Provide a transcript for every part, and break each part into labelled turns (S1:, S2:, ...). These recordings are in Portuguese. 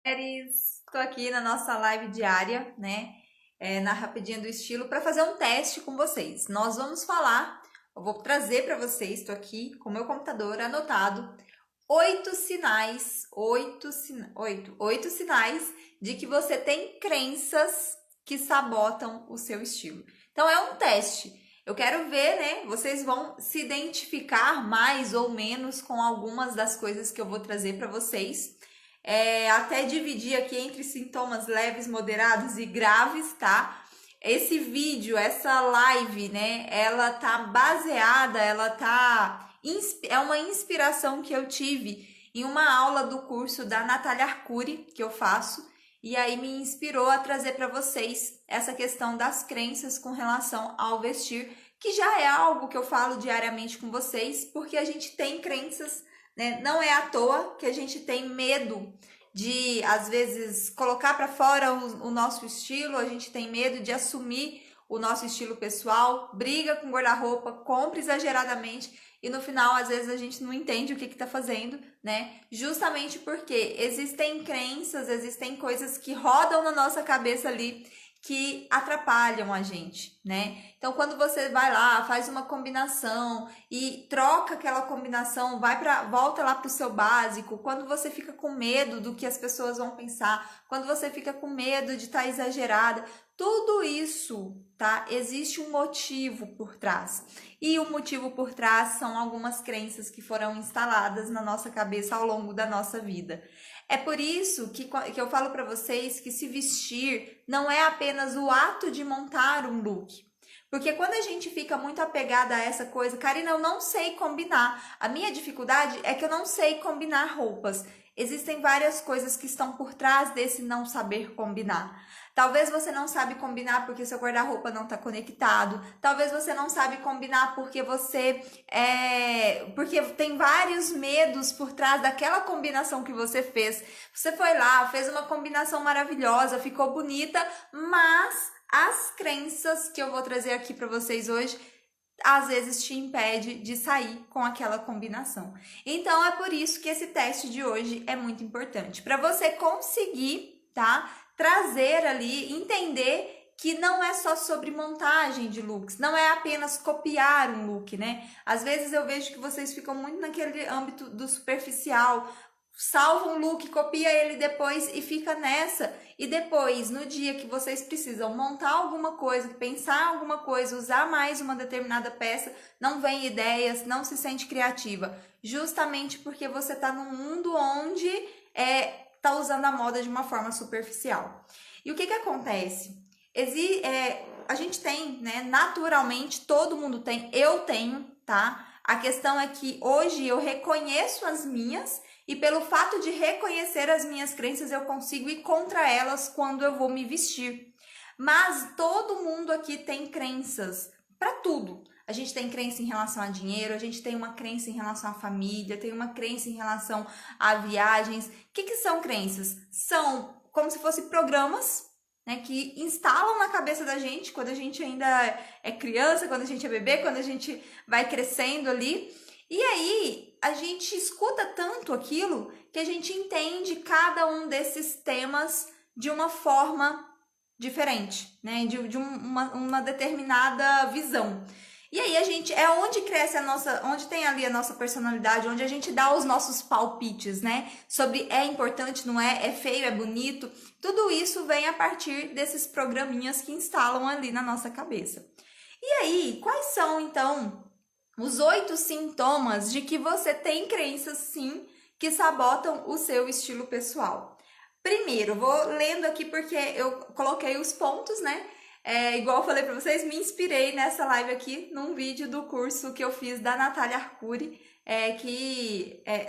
S1: Estou aqui na nossa live diária, né? Na Rapidinha do Estilo, para fazer um teste com vocês. Nós vamos falar, eu vou trazer para vocês, estou aqui com o meu computador anotado, oito sinais de que você tem crenças que sabotam o seu estilo. Então é um teste. Eu quero ver, né? Vocês vão se identificar mais ou menos com algumas das coisas que eu vou trazer para vocês. Até dividir aqui entre sintomas leves, moderados e graves, tá? Esse vídeo, essa live, né? Ela tá baseada, é uma inspiração que eu tive em uma aula do curso da Natália Arcuri que eu faço. E aí me inspirou a trazer para vocês essa questão das crenças com relação ao vestir, que já é algo que eu falo diariamente com vocês, porque a gente tem crenças, né? Não é à toa que a gente tem medo de, às vezes, colocar para fora o nosso estilo, a gente tem medo de assumir o nosso estilo pessoal, briga com guarda-roupa, compra exageradamente e no final, às vezes, a gente não entende o que está fazendo, né? Justamente porque existem crenças, existem coisas que rodam na nossa cabeça ali que atrapalham a gente, né? Então, quando você vai lá, faz uma combinação e troca aquela combinação, volta lá para o seu básico, quando você fica com medo do que as pessoas vão pensar, quando você fica com medo de estar exagerada, tudo isso, tá? Existe um motivo por trás. E o motivo por trás são algumas crenças que foram instaladas na nossa cabeça ao longo da nossa vida. É por isso que eu falo para vocês que se vestir não é apenas o ato de montar um look. Porque quando a gente fica muito apegada a essa coisa, Karina, eu não sei combinar. A minha dificuldade é que eu não sei combinar roupas. Existem várias coisas que estão por trás desse não saber combinar. Talvez você não sabe combinar porque seu guarda-roupa não está conectado. Talvez você não sabe combinar porque porque tem vários medos por trás daquela combinação que você fez. Você foi lá, fez uma combinação maravilhosa, ficou bonita, mas as crenças que eu vou trazer aqui para vocês hoje às vezes te impede de sair com aquela combinação. Então é por isso que esse teste de hoje é muito importante, para você conseguir, tá? Trazer ali, entender que não é só sobre montagem de looks, não é apenas copiar um look, né? Às vezes eu vejo que vocês ficam muito naquele âmbito do superficial, salva um look, copia ele depois e fica nessa. E depois, no dia que vocês precisam montar alguma coisa, pensar alguma coisa, usar mais uma determinada peça, não vem ideias, não se sente criativa. Justamente porque você está num mundo onde tá usando a moda de uma forma superficial. E o que acontece? A gente tem, né? Naturalmente, todo mundo tem, eu tenho, tá? A questão é que hoje eu reconheço as minhas e pelo fato de reconhecer as minhas crenças, eu consigo ir contra elas quando eu vou me vestir. Mas todo mundo aqui tem crenças para tudo. A gente tem crença em relação a dinheiro, a gente tem uma crença em relação à família, tem uma crença em relação a viagens. O que são crenças? São como se fossem programas, né, que instalam na cabeça da gente quando a gente ainda é criança, quando a gente é bebê, quando a gente vai crescendo ali. E aí a gente escuta tanto aquilo que a gente entende cada um desses temas de uma forma diferente, né? De uma determinada visão. E aí a gente é onde cresce onde tem ali a nossa personalidade, onde a gente dá os nossos palpites, né? Sobre é importante, não é, é feio, é bonito. Tudo isso vem a partir desses programinhas que instalam ali na nossa cabeça. E aí, quais são então os 8 sintomas de que você tem crenças sim que sabotam o seu estilo pessoal? Primeiro, vou lendo aqui porque eu coloquei os pontos, né? Igual eu falei para vocês, me inspirei nessa live aqui num vídeo do curso que eu fiz da Natália Arcuri,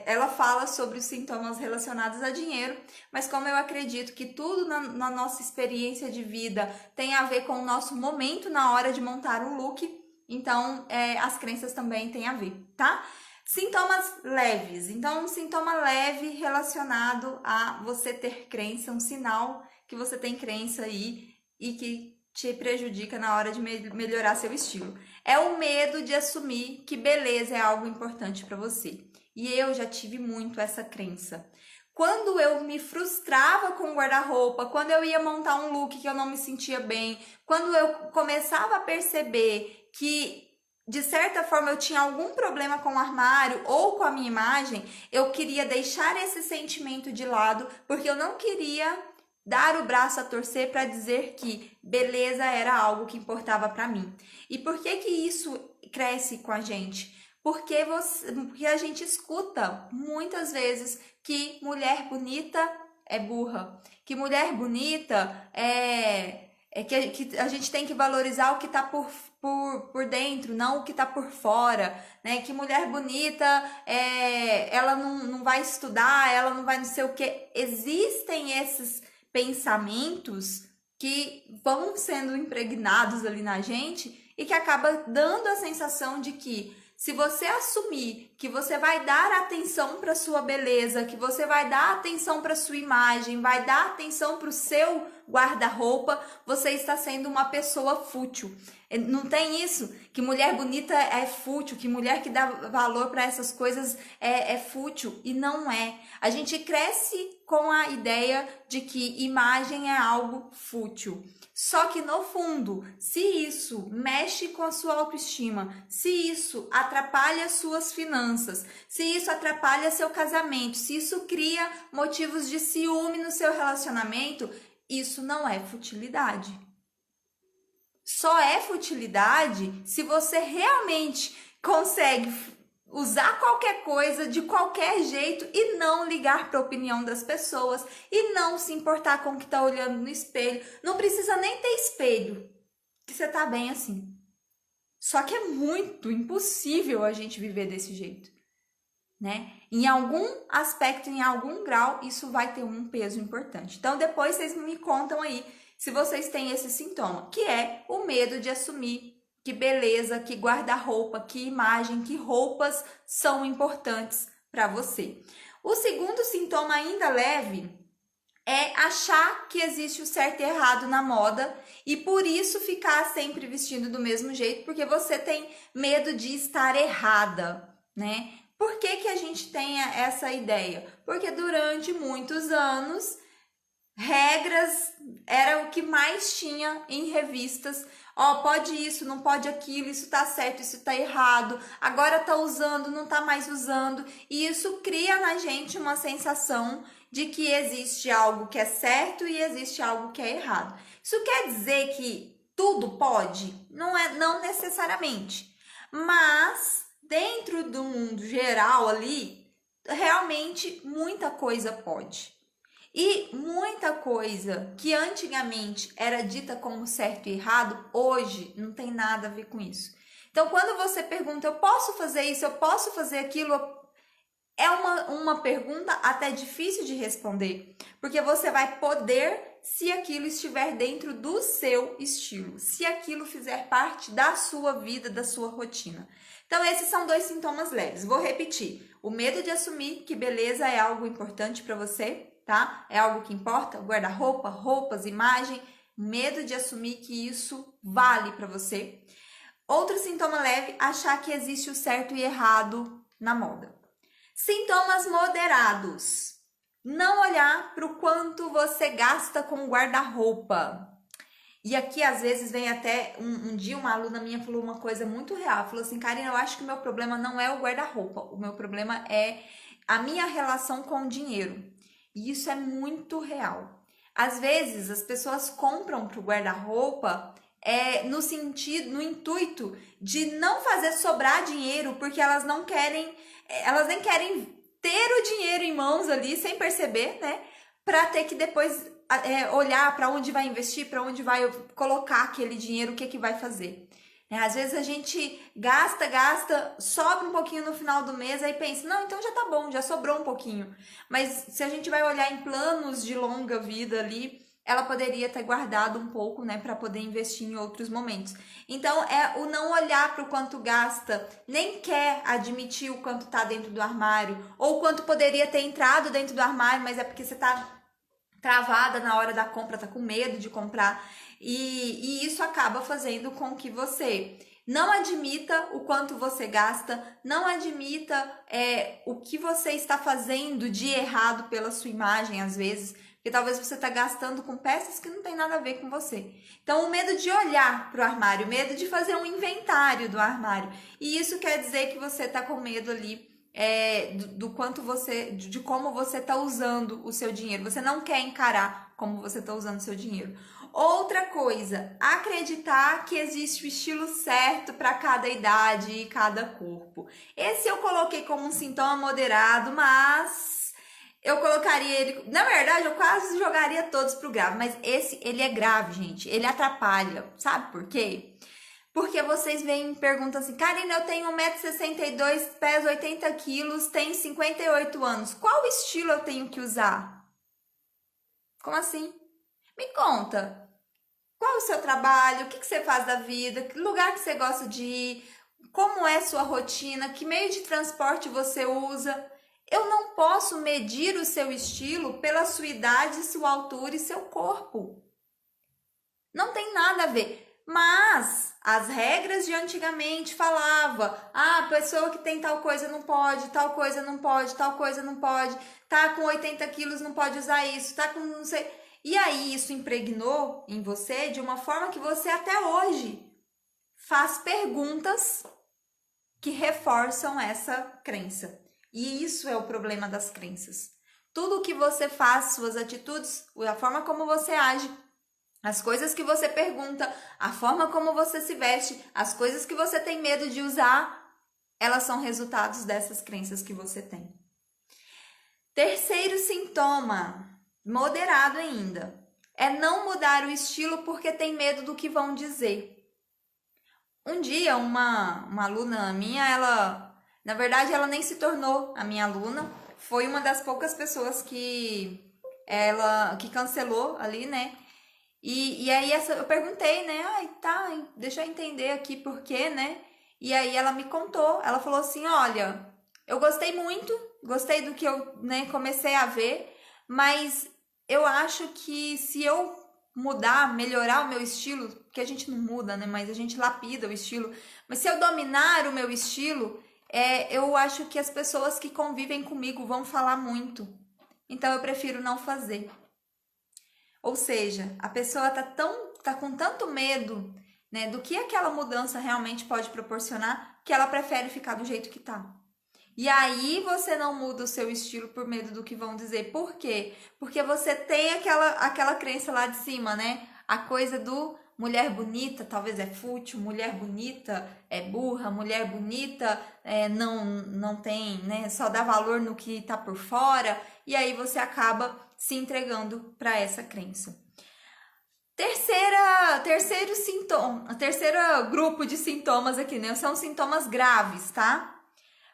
S1: ela fala sobre os sintomas relacionados a dinheiro, mas como eu acredito que tudo na nossa experiência de vida tem a ver com o nosso momento na hora de montar um look, então as crenças também têm a ver, tá? Sintomas leves. Então, um sintoma leve relacionado a você ter crença, um sinal que você tem crença aí e que te prejudica na hora de melhorar seu estilo. É o medo de assumir que beleza é algo importante para você. E eu já tive muito essa crença. Quando eu me frustrava com o guarda-roupa, quando eu ia montar um look que eu não me sentia bem, quando eu começava a perceber que de certa forma eu tinha algum problema com o armário ou com a minha imagem, eu queria deixar esse sentimento de lado, porque eu não queria dar o braço a torcer para dizer que beleza era algo que importava para mim. E por que que isso cresce com a gente? Porque a gente escuta muitas vezes que mulher bonita é burra, que mulher bonita que a gente tem que valorizar o que está por dentro, não o que está por fora, né? Que mulher bonita ela não vai estudar, ela não vai não sei o que. Existem esses pensamentos que vão sendo impregnados ali na gente e que acaba dando a sensação de que se você assumir que você vai dar atenção para sua beleza, que você vai dar atenção para sua imagem, vai dar atenção para o seu guarda-roupa, você está sendo uma pessoa fútil. Não tem isso, que mulher bonita é fútil, que mulher que dá valor para essas coisas é fútil, e não é. A gente cresce com a ideia de que imagem é algo fútil. Só que no fundo, se isso mexe com a sua autoestima, se isso atrapalha suas finanças, se isso atrapalha seu casamento, se isso cria motivos de ciúme no seu relacionamento, isso não é futilidade. Só é futilidade se você realmente consegue usar qualquer coisa de qualquer jeito e não ligar para a opinião das pessoas e não se importar com o que está olhando no espelho. Não precisa nem ter espelho, que você tá bem assim. Só que é muito impossível a gente viver desse jeito, né? Em algum aspecto, em algum grau, isso vai ter um peso importante. Então depois vocês me contam aí se vocês têm esse sintoma, que é o medo de assumir que beleza, que guarda-roupa, que imagem, que roupas são importantes para você. O segundo sintoma, ainda leve, é achar que existe o certo e errado na moda e por isso ficar sempre vestindo do mesmo jeito, porque você tem medo de estar errada, né? Por que que a gente tem essa ideia? Porque durante muitos anos regras era o que mais tinha em revistas. Ó, pode isso, não pode aquilo, isso tá certo, isso tá errado, agora tá usando, não tá mais usando, e isso cria na gente uma sensação de que existe algo que é certo e existe algo que é errado. Isso quer dizer que tudo pode? Não necessariamente, mas dentro do mundo geral ali, realmente muita coisa pode. E muita coisa que antigamente era dita como certo e errado, hoje não tem nada a ver com isso. Então, quando você pergunta, eu posso fazer isso, eu posso fazer aquilo, é uma pergunta até difícil de responder, porque você vai poder se aquilo estiver dentro do seu estilo, se aquilo fizer parte da sua vida, da sua rotina. Então, esses são dois sintomas leves. Vou repetir. O medo de assumir que beleza é algo importante para você, tá? É algo que importa, guarda-roupa, roupas, imagem, medo de assumir que isso vale para você. Outro sintoma leve, achar que existe o certo e errado na moda. Sintomas moderados, não olhar para o quanto você gasta com guarda-roupa. E aqui, às vezes, vem até um dia uma aluna minha falou uma coisa muito real, falou assim, Karina, eu acho que o meu problema não é o guarda-roupa, o meu problema é a minha relação com o dinheiro. E isso é muito real. Às vezes as pessoas compram para o guarda-roupa no intuito de não fazer sobrar dinheiro, porque elas nem querem ter o dinheiro em mãos ali sem perceber, né? Para ter que depois olhar para onde vai investir, para onde vai colocar aquele dinheiro, o que vai fazer. Às vezes a gente gasta, sobra um pouquinho no final do mês, aí pensa, não, então já tá bom, já sobrou um pouquinho. Mas se a gente vai olhar em planos de longa vida ali, ela poderia ter guardado um pouco, né, para poder investir em outros momentos. Então, é o não olhar para o quanto gasta, nem quer admitir o quanto tá dentro do armário, ou o quanto poderia ter entrado dentro do armário, mas é porque você tá travada na hora da compra, tá com medo de comprar. E isso acaba fazendo com que você Não admita o quanto você gasta, não admita o que você está fazendo de errado pela sua imagem, às vezes, porque talvez você está gastando com peças que não tem nada a ver com você. Então, o medo de olhar para o armário, o medo de fazer um inventário do armário. E isso quer dizer que você está com medo ali do quanto você, de como você está usando o seu dinheiro. Você não quer encarar como você está usando o seu dinheiro. Outra coisa, acreditar que existe o estilo certo para cada idade e cada corpo. Esse eu coloquei como um sintoma moderado, mas eu colocaria ele... Na verdade, eu quase jogaria todos pro grave, mas esse, ele é grave, gente. Ele atrapalha. Sabe por quê? Porque vocês vêm e me perguntam assim, Karina, eu tenho 1,62 m, peso 80 quilos, tenho 58 anos. Qual estilo eu tenho que usar? Como assim? Me conta, qual é o seu trabalho? O que você faz da vida? Que lugar que você gosta de ir? Como é sua rotina? Que meio de transporte você usa? Eu não posso medir o seu estilo pela sua idade, sua altura e seu corpo. Não tem nada a ver. Mas as regras de antigamente falava, a pessoa que tem tal coisa não pode, tal coisa não pode, tal coisa não pode, tá com 80 quilos não pode usar isso, tá com não sei... E aí isso impregnou em você de uma forma que você até hoje faz perguntas que reforçam essa crença. E isso é o problema das crenças. Tudo que você faz, suas atitudes, a forma como você age, as coisas que você pergunta, a forma como você se veste, as coisas que você tem medo de usar, elas são resultados dessas crenças que você tem. Terceiro sintoma, moderado ainda, é não mudar o estilo porque tem medo do que vão dizer. Um dia, uma aluna minha, na verdade, ela nem se tornou a minha aluna, foi uma das poucas pessoas que cancelou ali, né? E aí eu perguntei, né? Ai, tá, deixa eu entender aqui por quê, né? E aí ela me contou, ela falou assim, olha, eu gostei muito, gostei do que eu, né, comecei a ver, mas eu acho que se eu mudar, melhorar o meu estilo, porque a gente não muda, né? Mas a gente lapida o estilo. Mas se eu dominar o meu estilo, eu acho que as pessoas que convivem comigo vão falar muito. Então eu prefiro não fazer. Ou seja, a pessoa tá com tanto medo, né, do que aquela mudança realmente pode proporcionar, que ela prefere ficar do jeito que tá. E aí você não muda o seu estilo por medo do que vão dizer. Por quê? Porque você tem aquela crença lá de cima, né? A coisa do mulher bonita talvez é fútil, mulher bonita é burra, mulher bonita não tem, né? Só dá valor no que tá por fora. E aí você acaba se entregando para essa crença. Terceiro sintoma, terceiro grupo de sintomas aqui, né? São sintomas graves, tá?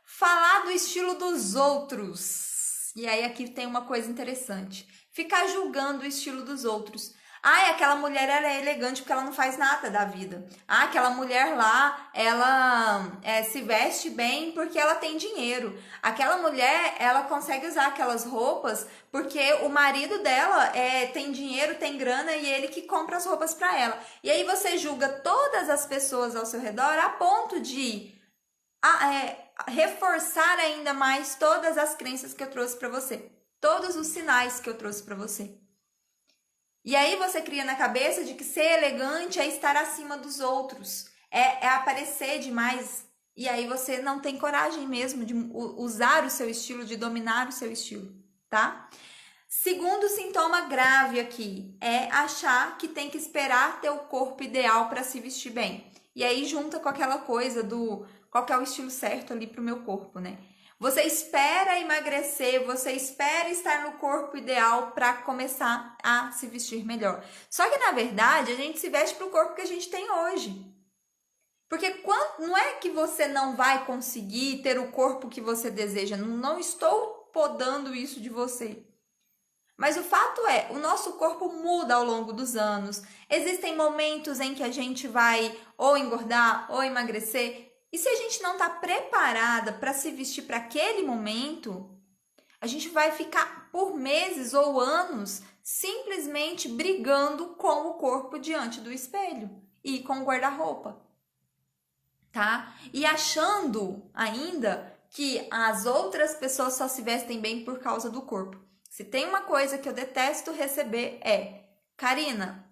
S1: Falar do estilo dos outros. E aí aqui tem uma coisa interessante. Ficar julgando o estilo dos outros. Ah, aquela mulher ela é elegante porque ela não faz nada da vida. Ah, aquela mulher lá, ela se veste bem porque ela tem dinheiro. Aquela mulher, ela consegue usar aquelas roupas porque o marido dela tem dinheiro, tem grana e ele que compra as roupas para ela. E aí você julga todas as pessoas ao seu redor a ponto de reforçar ainda mais todas as crenças que eu trouxe para você. Todos os sinais que eu trouxe para você. E aí você cria na cabeça de que ser elegante é estar acima dos outros, é aparecer demais. E aí você não tem coragem mesmo de usar o seu estilo, de dominar o seu estilo, tá? Segundo sintoma grave aqui é achar que tem que esperar ter o corpo ideal para se vestir bem. E aí junta com aquela coisa do qual que é o estilo certo ali pro meu corpo, né? Você espera emagrecer, você espera estar no corpo ideal para começar a se vestir melhor. Só que na verdade a gente se veste pro corpo que a gente tem hoje. Porque não é que você não vai conseguir ter o corpo que você deseja, não estou podando isso de você. Mas o fato é, o nosso corpo muda ao longo dos anos. Existem momentos em que a gente vai ou engordar ou emagrecer. E se a gente não está preparada para se vestir para aquele momento, a gente vai ficar por meses ou anos simplesmente brigando com o corpo diante do espelho e com o guarda-roupa. tá? E achando ainda que as outras pessoas só se vestem bem por causa do corpo. Se tem uma coisa que eu detesto receber é: Karina,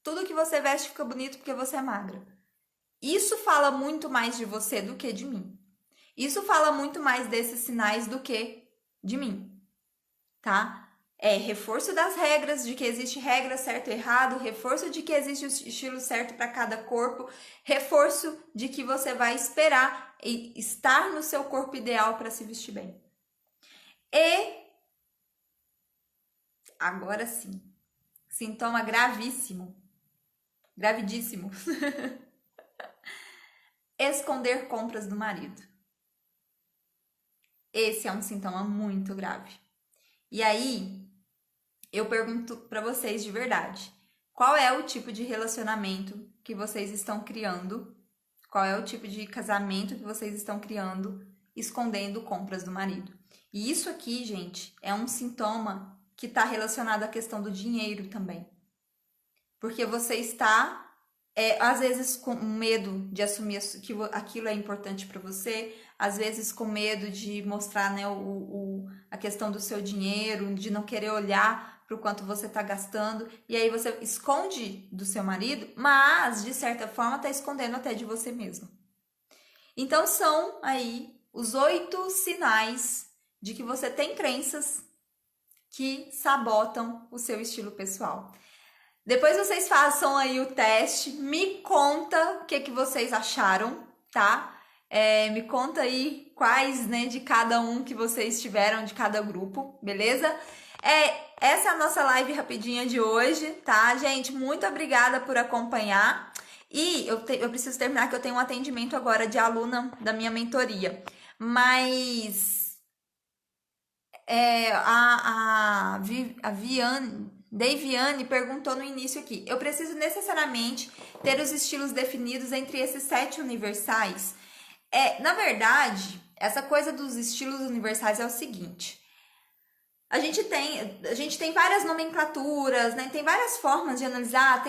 S1: tudo que você veste fica bonito porque você é magra. Isso fala muito mais de você do que de mim. Isso fala muito mais desses sinais do que de mim, tá? É reforço das regras, de que existe regra certo e errado, reforço de que existe o estilo certo para cada corpo, reforço de que você vai esperar e estar no seu corpo ideal para se vestir bem. E agora sim, sintoma gravíssimo, gravidíssimo. Esconder compras do marido. Esse é um sintoma muito grave. E aí, eu pergunto para vocês de verdade, qual é o tipo de relacionamento que vocês estão criando? Qual é o tipo de casamento que vocês estão criando escondendo compras do marido? E isso aqui, gente, é um sintoma que está relacionado à questão do dinheiro também. Porque você está, às vezes, com medo de assumir que aquilo é importante para você, às vezes com medo de mostrar, né, a questão do seu dinheiro, de não querer olhar para o quanto você está gastando, e aí você esconde do seu marido, mas, de certa forma, está escondendo até de você mesmo. Então, são aí os 8 sinais de que você tem crenças que sabotam o seu estilo pessoal. Depois vocês façam aí o teste, me conta o que vocês acharam, tá? Me conta aí quais, né, de cada um que vocês tiveram, de cada grupo, beleza? Essa é a nossa live rapidinha de hoje, tá? Gente, muito obrigada por acompanhar. E eu preciso terminar, que eu tenho um atendimento agora de aluna da minha mentoria. Mas a Viviane perguntou no início aqui: eu preciso necessariamente ter os estilos definidos entre esses 7 universais? Na verdade, essa coisa dos estilos universais é o seguinte: a gente tem várias nomenclaturas, né? Tem várias formas de analisar.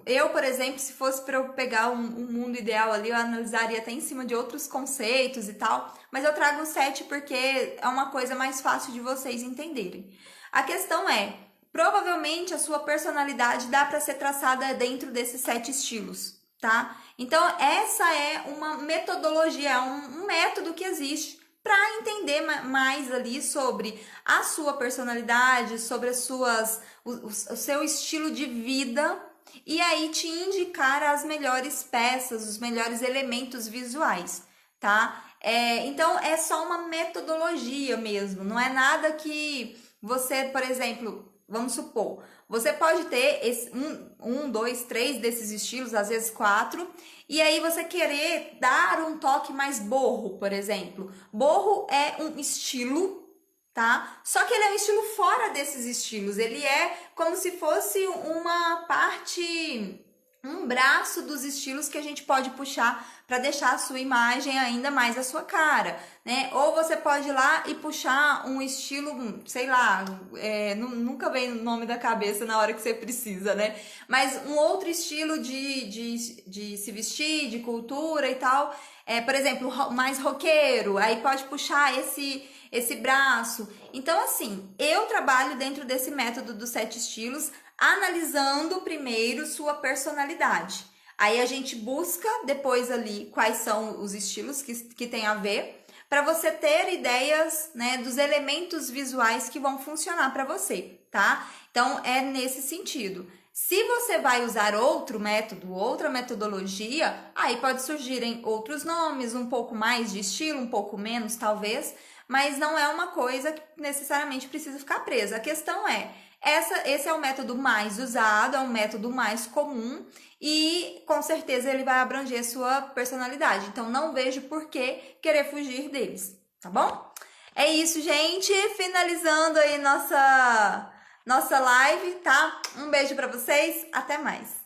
S1: Eu, por exemplo, se fosse para eu pegar um mundo ideal ali, eu analisaria até em cima de outros conceitos e tal. Mas eu trago o 7 porque é uma coisa mais fácil de vocês entenderem. A questão é, provavelmente a sua personalidade dá para ser traçada dentro desses 7 estilos, tá? Então, essa é uma metodologia, um método que existe para entender mais ali sobre a sua personalidade, sobre o seu estilo de vida, e aí te indicar as melhores peças, os melhores elementos visuais, tá? Então, é só uma metodologia mesmo, não é nada que você, por exemplo, vamos supor, você pode ter um, 2, 3 desses estilos, às vezes 4, e aí você querer dar um toque mais boho, por exemplo. Boho é um estilo, tá? Só que ele é um estilo fora desses estilos. Ele é como se fosse uma parte, um braço dos estilos que a gente pode puxar para deixar a sua imagem ainda mais a sua cara, né? Ou você pode ir lá e puxar um estilo, sei lá, nunca vem o nome da cabeça na hora que você precisa, né? Mas um outro estilo de se vestir, de cultura e tal, por exemplo, mais roqueiro, aí pode puxar esse braço. Então, assim, eu trabalho dentro desse método dos 7 estilos, analisando primeiro sua personalidade. Aí a gente busca depois ali quais são os estilos que tem a ver, para você ter ideias, né, dos elementos visuais que vão funcionar para você, tá? Então, é nesse sentido. Se você vai usar outro método, outra metodologia, aí pode surgirem outros nomes, um pouco mais de estilo, um pouco menos talvez, mas não é uma coisa que necessariamente precisa ficar presa. A questão esse é o método mais usado, é o método mais comum e com certeza ele vai abranger a sua personalidade. Então não vejo por que querer fugir deles, tá bom? É isso, gente. Finalizando aí nossa live, tá? Um beijo pra vocês, até mais.